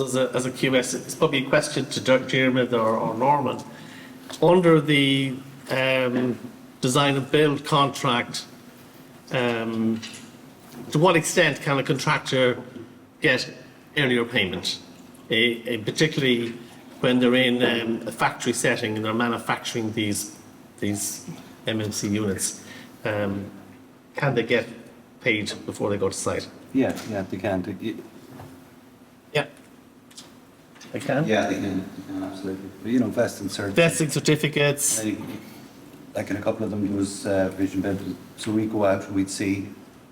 as a QS, it's probably a question to Dermot or Norman. Under the design and build contract, to what extent can a contractor get earlier payment, particularly when they're in a factory setting and they're manufacturing these MMC units? Can they get paid before they go to site? Yeah, they can. Yeah. They can? Yeah, they can absolutely. But, you know, vesting certificates. Like in a couple of them, there was vision built. So we go out and we'd see.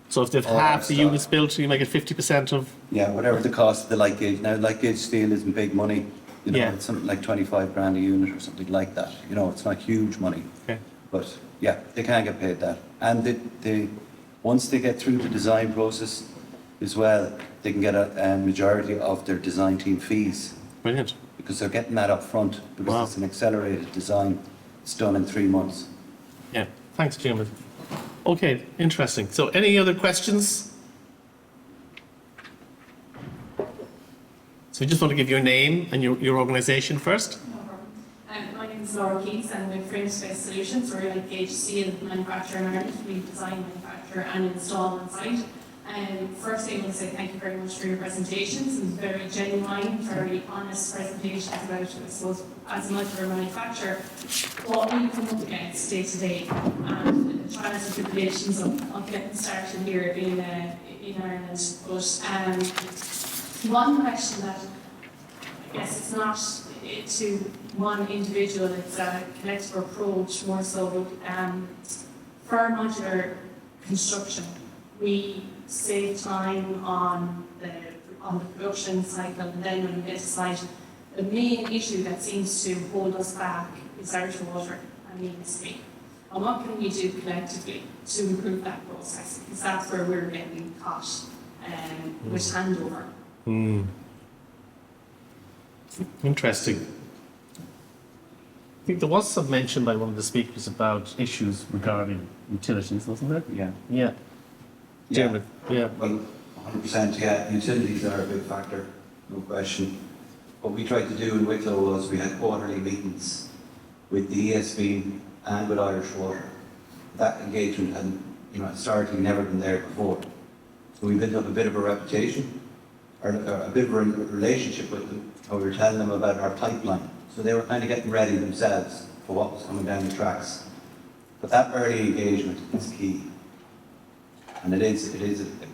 So if they've half the units built, you might get 50% of. Yeah, whatever the cost of the light gauge. Now, light gauge steel isn't big money. You know, it's something like 25 grand a unit or something like that. You know, it's not huge money. Okay. But yeah, they can get paid that. And they once they get through the design process as well, they can get a majority of their design team fees. Brilliant. Because they're getting that up front, because it's an accelerated design. It's done in 3 months. Yeah, thanks, Jim. Okay, interesting. So any other questions? So you just want to give your name and your organisation first? No problem. My name is Laura Keys and I'm with Frame Space Solutions. We're like gauge steel manufacturer in Ireland. We design, manufacture and install on site. Firstly, I want to say thank you very much for your presentations and very genuine, very honest presentations about, I suppose, as a modular manufacturer, what we come up against day to day and the trials and tribulations of getting started here in Ireland. But one question that I guess it's not to one individual, it's a collective approach more so for modular construction. We save time on the production cycle, and then when we get to site, the main issue that seems to hold us back is Irish Water and ESB. And what can we do collectively to improve that process? Because that's where we're getting caught with handover. Interesting. I think there was some mention by one of the speakers about issues regarding utilities, wasn't there? Yeah. Yeah. Dermot, yeah. Well, 100%, yeah. Utilities are a big factor, no question. What we tried to do in Wicklow was we had quarterly meetings with the ESB and with Irish Water. That engagement had, historically never been there before. So we built up a bit of a reputation, or a bit of a relationship with them, and we were telling them about our pipeline. So they were kind of getting ready themselves for what was coming down the tracks. But that early engagement is key. And it is a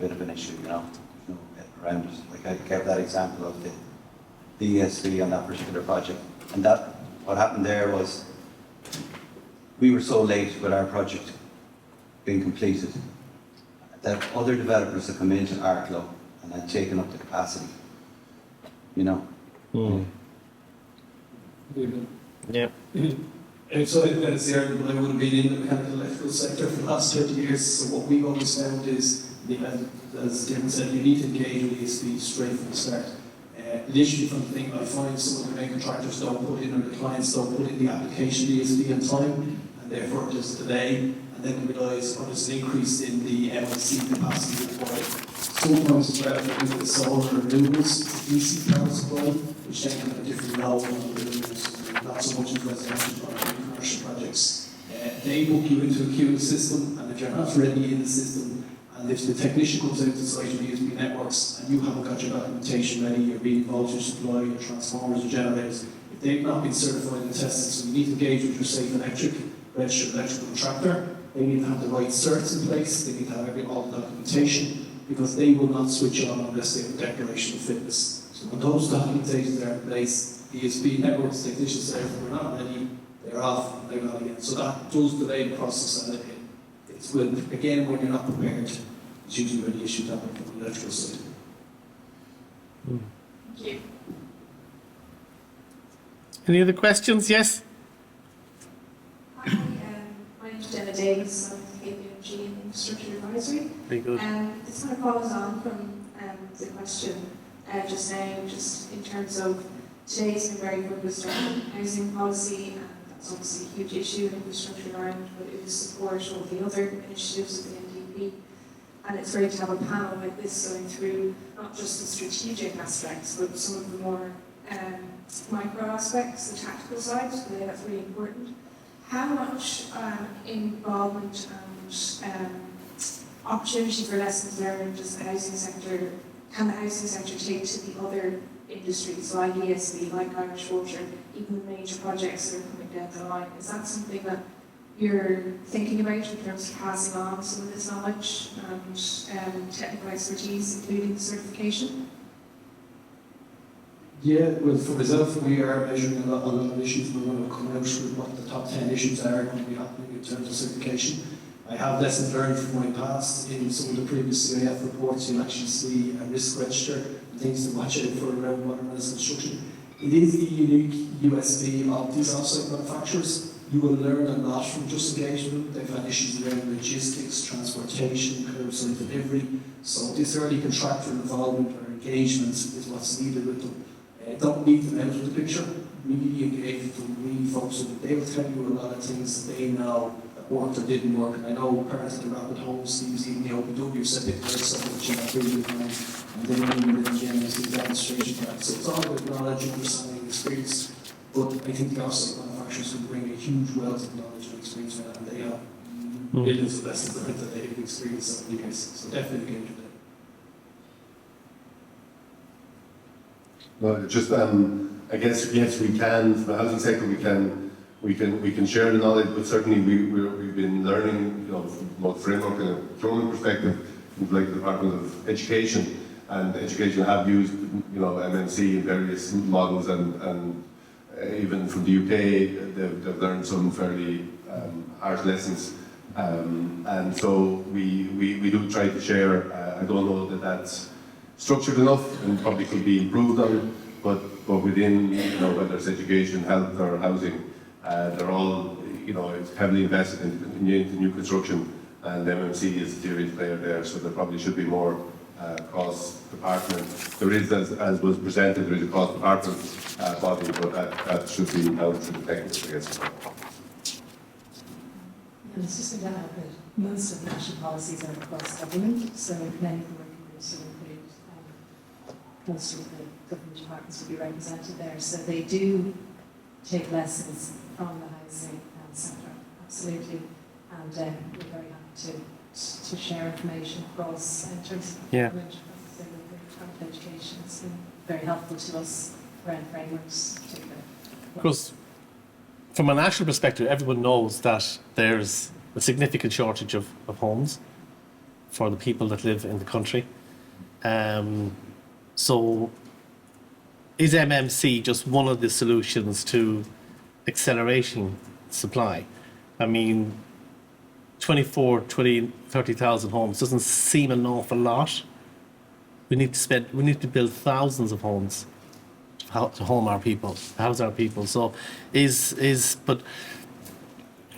bit of an issue, There's no getting around it. Like I gave that example of the ESV on that particular project. And what happened there was we were so late with our project being completed that other developers had come into Arklow and had taken up the capacity. Yeah. Outside of NCR, I would have been in the mechanical electrical sector for the last 30 years, so what we've always found is, as Darren said, you need to engage with ESB straight from the start. Initially, from the thing I find some of the main contractors don't put in, or the clients don't put in the application ESB in time, and therefore there's a delay, and then we realise there's an increase in the MLC capacity required. Sometimes it's relevant with the solar renewables, DC power supply, which then have a different role on the renewables, not so much in residential or commercial projects. They book you into a queuing system, and if you're not ready in the system, and if the technician comes out to site with USB networks and you haven't got your documentation ready, your beam voltage supply, your transformers, your generators, if they've not been certified and tested, so you need to engage with your safe electric, registered electrical contractor. They need to have the right certs in place, they need to have all the documentation, because they will not switch on unless they have a declaration of fitness. So when those documentations are in place, the ESB networks technicians say if we're not ready, they're off and they're not again. So that does delay the process, and it's again, when you're not prepared, it's usually where the issues happen from the electrical side. Thank you. Any other questions? Yes? Hi, my name is Jenna Davis. I'm with KPMG and Infrastructure Advisory. Very good. This kind of follows on from the question just now, just in terms of today's been very focused on housing policy, and that's obviously a huge issue in infrastructure in Ireland, but it was support of the other initiatives of the NDP. And it's great to have a panel like this going through not just the strategic aspects, but some of the more micro aspects, the tactical side. I think that's really important. How much involvement and opportunity for lessons learned does the housing sector, can the housing sector take to the other industries like ESB, like Irish Water, even the major projects that are coming down the line? Is that something that you're thinking about in terms of passing on some of this knowledge and technical expertise, including the certification? Yeah, well, for myself, we are measuring a lot of issues. We're going to come out with what the top 10 issues are going to be happening in terms of certification. I have lessons learned from my past. In some of the previous CIF reports, you'll actually see a risk register and things to watch out for around water mass construction. It is the unique USP of these offsite manufacturers. You will learn a lot from just engagement. They've had issues around logistics, transportation, curbside delivery. So this early contractor involvement or engagement is what's needed with them. Don't leave them out of the picture. Really engage with them, really focus on them. They will tell you a lot of things that they know that worked or didn't work. And I know part of the Rapid Homes teams, even the OPW, said they've heard so much in that period of time. And they really did the demonstration part. So it's all about knowledge, understanding, experience. But I think the offsite manufacturers can bring a huge wealth of knowledge and experience with that. And they have millions of lessons learned that they've experienced over the years. So definitely engage with them. No, just I guess yes, we can. From the housing sector, we can share the knowledge, but certainly we've been learning, from both framework and a procurement perspective, like the Department of Education, and education have used MMC in various models, and even from the UK, they've learned some fairly harsh lessons, and so we do try to share. I don't know that that's structured enough and probably could be improved on, but within, whether it's education, health or housing, they're all, it's heavily invested in new construction, and MMC is a serious player there, so there probably should be more cross-department. There is, as was presented, there is a cross-department body, but that should be held to the technical, I guess. And it's just going to add that most of the national policies are across government, so many of the working groups will include most of the government departments will be represented there. So they do take lessons from the housing sector, absolutely. And we're very happy to share information across in terms of government, private education. It's been very helpful to us around frameworks, particularly. Because from a national perspective, everyone knows that there's a significant shortage of homes for the people that live in the country. So is MMC just one of the solutions to accelerating supply? I mean, 30,000 homes doesn't seem an awful lot. We need to build thousands of homes to house our people. So but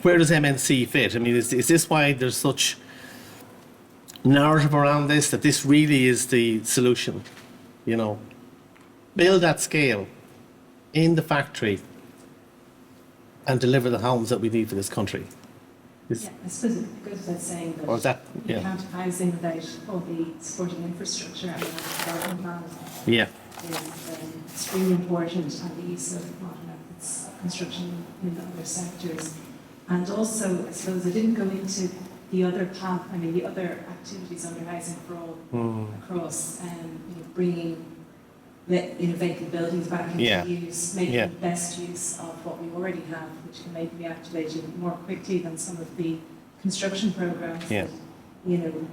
where does MNC fit? I mean, is this why there's such narrative around this, that this really is the solution? Build at scale in the factory and deliver the homes that we need for this country. I suppose it goes without saying that, you can't have housing without all the supporting infrastructure and development management. Yeah. Is extremely important, and the use of modern methods of construction in other sectors. And also, I suppose I didn't go into the other the other activities under Housing for All across, bringing vacant buildings back into use, making the best use of what we already have, which can maybe be activated more quickly than some of the construction programs that,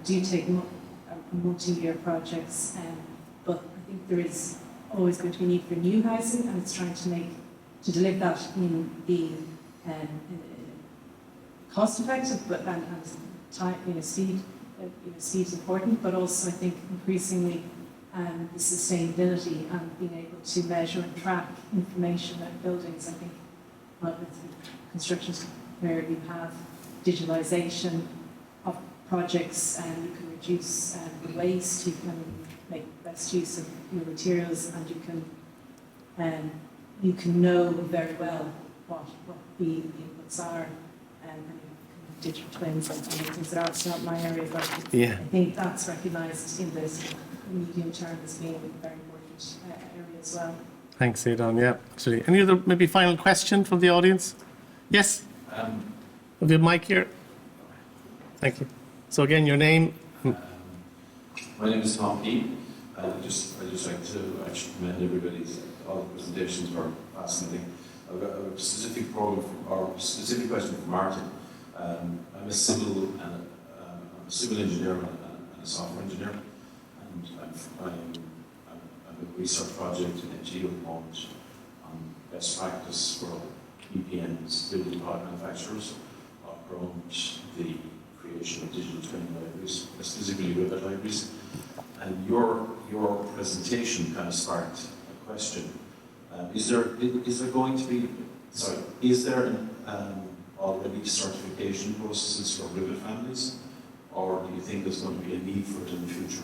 do take multi-year projects. But I think there is always going to be a need for new housing, and it's trying to deliver that in the cost-effective, but and time, speed. Speed is important, but also I think increasingly the sustainability and being able to measure and track information about buildings. I think with construction where you have digitalisation of projects, and you can reduce the waste, you can make best use of your materials, and you can know very well what the inputs are, and you can digital twins and things that are. It's not my area, but Yeah. I think that's recognised in the sort of medium term as being a very important area as well. Thanks, Aidan. Yeah, absolutely. Any other maybe final question from the audience? Yes? Have you a mic here? Thank you. So again, your name? My name is Tom P. I'd just like to actually commend everybody's, all the presentations were fascinating. I've got a specific question for Martin. I'm a civil engineer and a software engineer, and I'm a research project in NGO at the moment on best practice for EPNs, building product manufacturers, around the creation of digital twin libraries, specifically Rivet libraries. And your presentation kind of sparked a question. Is there already certification processes for Rivet families, or do you think there's going to be a need for it in the future?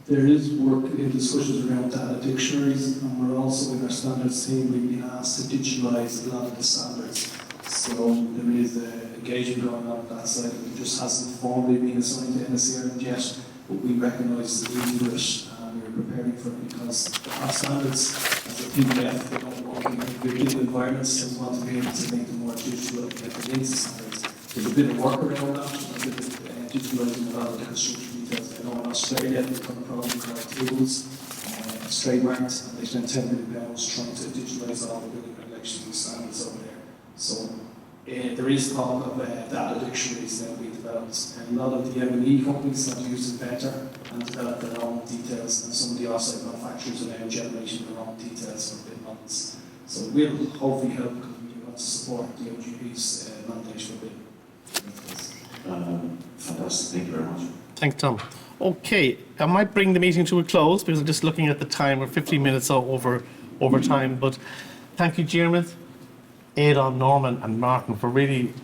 There is work in discussions around data dictionaries, and we're also in our standards team, we've been asked to digitalize a lot of the standards. So there is engagement going on that side. It just hasn't formally been assigned to NSC yet, but we recognise the need for it, and we're preparing for it because our standards, as a PDF, they don't want to be in digital environments, and we want to be able to make them more digital and get them into standards. There's a bit of work around that, and a bit of digitalising a lot of the construction details. I know in Australia they've got a program called Tables, trademarked, and they spent £10 million trying to digitalise all the building regulations and standards over there. So there is talk of data dictionaries that we developed, and a lot of the M&E companies have used it better and developed their own details, and some of the offsite manufacturers are now generating their own details for BIM models. So we'll hopefully help because we want to support the OGP's mandate for BIM. Fantastic, thank you very much. Thanks, Tom. Okay, I might bring the meeting to a close because I'm just looking at the time. We're 15 minutes over time, but thank you, Jeremy, Aidan, Norman and Martin for really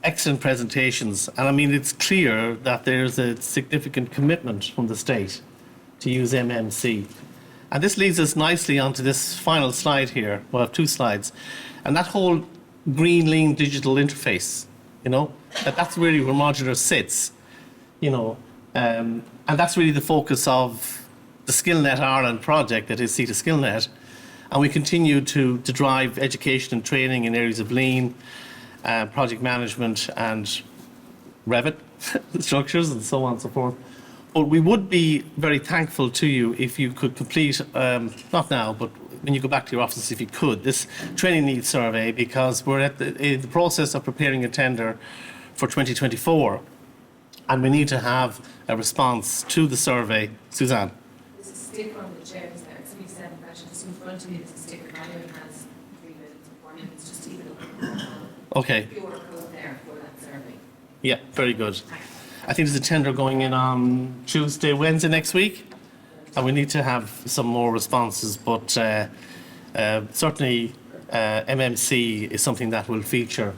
excellent presentations. And I mean, it's clear that there's a significant commitment from the state to use MMC. And this leads us nicely onto this final slide here. We'll have two slides. And that whole green, lean digital interface, that's really where modular sits, and that's really the focus of the SkillNet Ireland project that is CitA SkillNet. And we continue to drive education and training in areas of lean, project management and Revit structures and so on and so forth. But we would be very thankful to you if you could complete, not now, but when you go back to your office, if you could, this training needs survey, because we're in the process of preparing a tender for 2024. And we need to have a response to the survey. Suzanne. There's a sticker on the chairs there. Somebody said that just in front of me there's a sticker. I know it has 3 minutes or 4 minutes, just even up. Okay. QR code there for that survey. Yeah, very good. I think there's a tender going in on Tuesday, Wednesday next week. And we need to have some more responses, but certainly MMC is something that will feature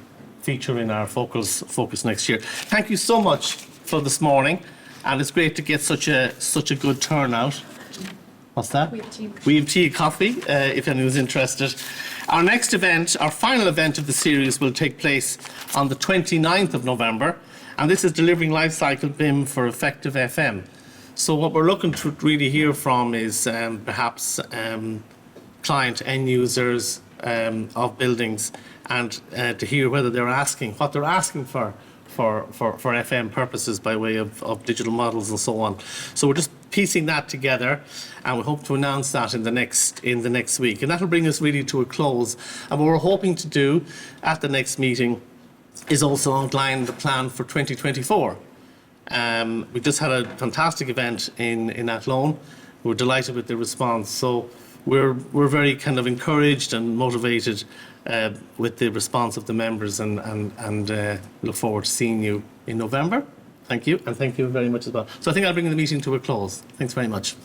in our focus next year. Thank you so much for this morning, and it's great to get such a good turnout. What's that? We have tea and coffee, if anyone's interested. Our next event, our final event of the series, will take place on the 29th of November, and this is delivering lifecycle BIM for effective FM. So what we're looking to really hear from is perhaps client end users of buildings, and to hear whether what they're asking for FM purposes by way of digital models and so on. So we're just piecing that together, and we hope to announce that in the next week. And that'll bring us really to a close. And what we're hoping to do at the next meeting is also outline the plan for 2024. We just had a fantastic event in Athlone. We're delighted with the response. So we're very kind of encouraged and motivated with the response of the members, and look forward to seeing you in November. Thank you, and thank you very much as well. So I think I'll bring the meeting to a close. Thanks very much.